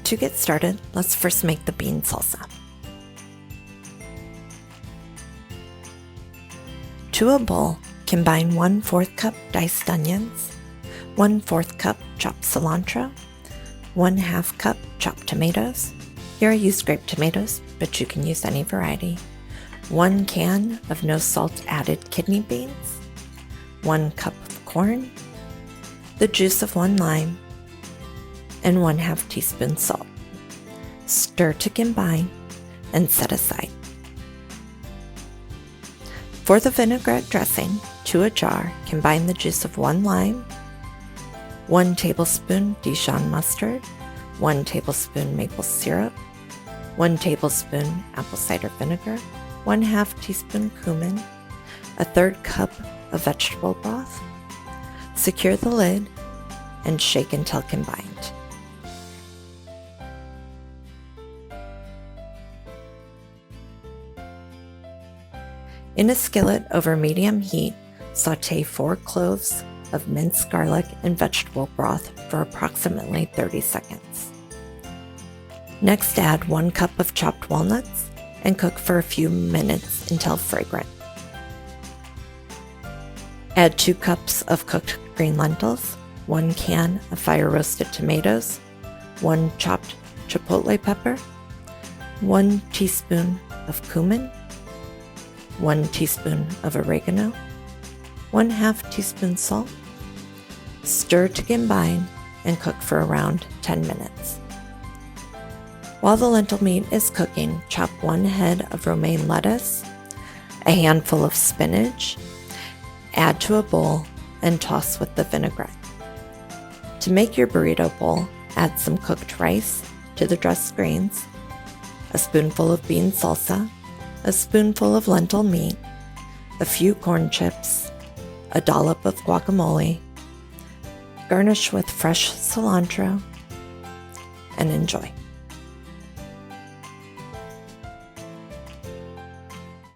To get started, let's first make the bean salsa. To a bowl, combine 1/4 cup diced onions, 1/4 cup chopped cilantro, 1/2 cup chopped tomatoes. Here I use grape tomatoes, but you can use any variety. 1 can of no salt added kidney beans, 1 cup of corn, the juice of 1 lime, and 1/2 teaspoon salt. Stir to combine and set aside. For the vinaigrette dressing, to a jar, combine the juice of 1 lime, 1 tablespoon Dijon mustard, 1 tablespoon maple syrup, 1 tablespoon apple cider vinegar, 1/2 teaspoon cumin, 1/3 cup of vegetable broth. Secure the lid and shake until combined. In a skillet over medium heat, sauté 4 cloves of minced garlic and vegetable broth for approximately 30 seconds. Next, add 1 cup of chopped walnuts and cook for a few minutes until fragrant. Add 2 cups of cooked green lentils, 1 can of fire-roasted tomatoes, 1 chopped chipotle pepper, 1 teaspoon of cumin, 1 teaspoon of oregano, 1/2 teaspoon salt. Stir to combine and cook for around 10 minutes. While the lentil meat is cooking, chop 1 head of romaine lettuce, a handful of spinach, add to a bowl, and toss with the vinaigrette. To make your burrito bowl, add some cooked rice to the dressed greens, a spoonful of bean salsa, a spoonful of lentil meat, a few corn chips, a dollop of guacamole. Garnish with fresh cilantro and enjoy.